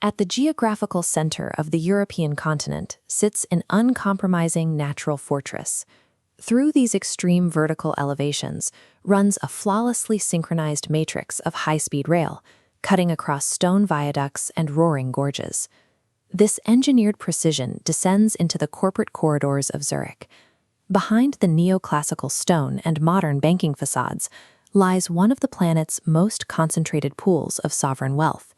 At the geographical center of the European continent sits an uncompromising natural fortress. Through these extreme vertical elevations runs a flawlessly synchronized matrix of high-speed rail, cutting across stone viaducts and roaring gorges. This engineered precision descends into the corporate corridors of Zurich. Behind the neoclassical stone and modern banking facades lies one of the planet's most concentrated pools of sovereign wealth.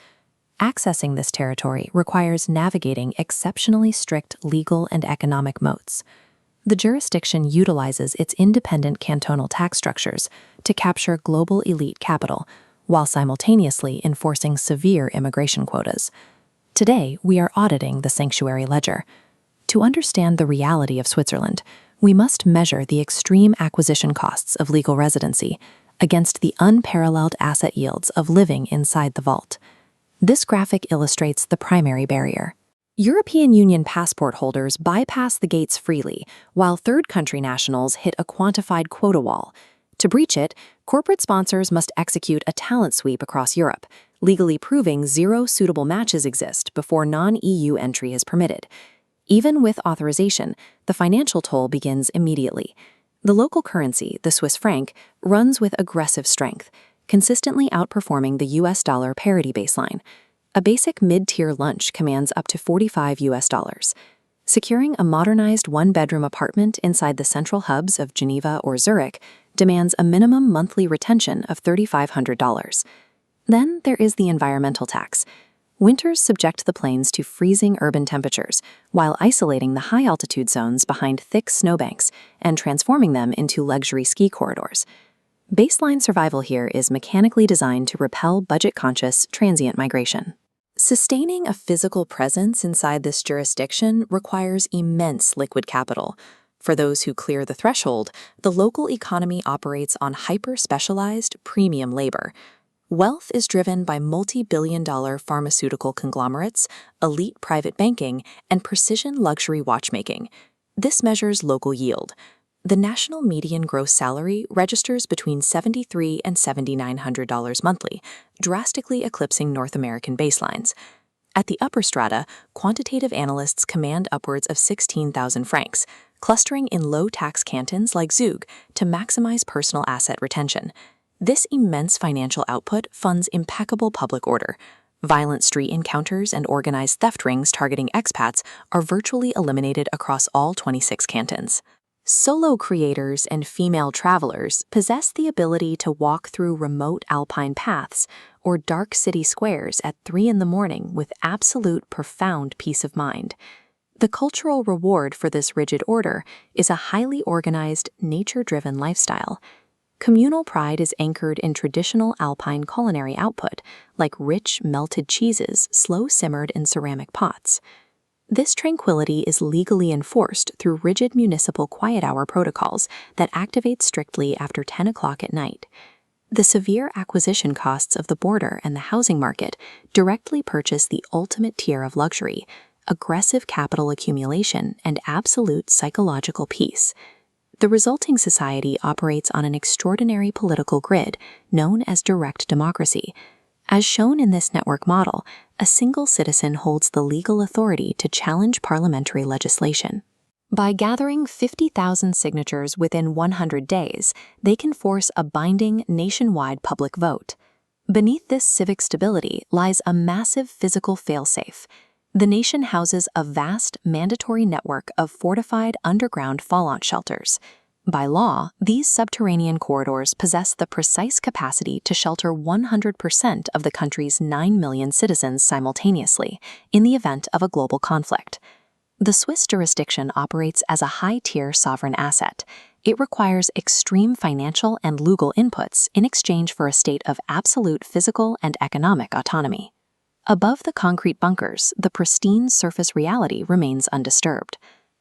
Accessing this territory requires navigating exceptionally strict legal and economic moats. The jurisdiction utilizes its independent cantonal tax structures to capture global elite capital, while simultaneously enforcing severe immigration quotas. Today, we are auditing the sanctuary ledger. To understand the reality of Switzerland, we must measure the extreme acquisition costs of legal residency against the unparalleled asset yields of living inside the vault. This graphic illustrates the primary barrier. European Union passport holders bypass the gates freely, while third-country nationals hit a quantified quota wall. To breach it, corporate sponsors must execute a talent sweep across Europe, legally proving 0 suitable matches exist before non-EU entry is permitted. Even with authorization, the financial toll begins immediately. The local currency, the Swiss franc, runs with aggressive strength, consistently outperforming the US dollar parity baseline. A basic mid-tier lunch commands up to $45. Securing a modernized one-bedroom apartment inside the central hubs of Geneva or Zurich demands a minimum monthly retention of $3,500. Then there is the environmental tax. Winters subject the plains to freezing urban temperatures, while isolating the high-altitude zones behind thick snowbanks and transforming them into luxury ski corridors. Baseline survival here is mechanically designed to repel budget-conscious, transient migration. Sustaining a physical presence inside this jurisdiction requires immense liquid capital. For those who clear the threshold, the local economy operates on hyper-specialized, premium labor. Wealth is driven by multi-billion-dollar pharmaceutical conglomerates, elite private banking, and precision luxury watchmaking. This measures local yield. The national median gross salary registers between $7,300 and $7,900 monthly, drastically eclipsing North American baselines. At the upper strata, quantitative analysts command upwards of 16,000 francs, clustering in low-tax cantons like Zug to maximize personal asset retention. This immense financial output funds impeccable public order. Violent street encounters and organized theft rings targeting expats are virtually eliminated across all 26 cantons. Solo creators and female travelers possess the ability to walk through remote alpine paths or dark city squares at 3 a.m. with absolute profound peace of mind. The cultural reward for this rigid order is a highly organized, nature-driven lifestyle. Communal pride is anchored in traditional alpine culinary output, like rich, melted cheeses slow-simmered in ceramic pots. This tranquility is legally enforced through rigid municipal quiet hour protocols that activate strictly after 10 o'clock at night. The severe acquisition costs of the border and the housing market directly purchase the ultimate tier of luxury, aggressive capital accumulation, and absolute psychological peace. The resulting society operates on an extraordinary political grid known as direct democracy. As shown in this network model, a single citizen holds the legal authority to challenge parliamentary legislation. By gathering 50,000 signatures within 100 days, they can force a binding nationwide public vote. Beneath this civic stability lies a massive physical failsafe. The nation houses a vast, mandatory network of fortified underground fallout shelters. By law, these subterranean corridors possess the precise capacity to shelter 100% of the country's 9 million citizens simultaneously in the event of a global conflict. The Swiss jurisdiction operates as a high-tier sovereign asset. It requires extreme financial and legal inputs in exchange for a state of absolute physical and economic autonomy. Above the concrete bunkers, the pristine surface reality remains undisturbed.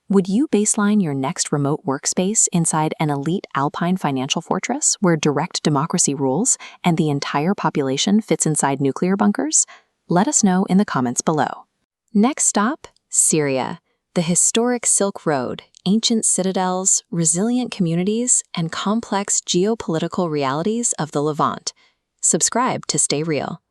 Would you baseline your next remote workspace inside an elite alpine financial fortress where direct democracy rules and the entire population fits inside nuclear bunkers? Let us know in the comments below. Next stop, Syria. The historic Silk Road, ancient citadels, resilient communities, and complex geopolitical realities of the Levant. Subscribe to stay real.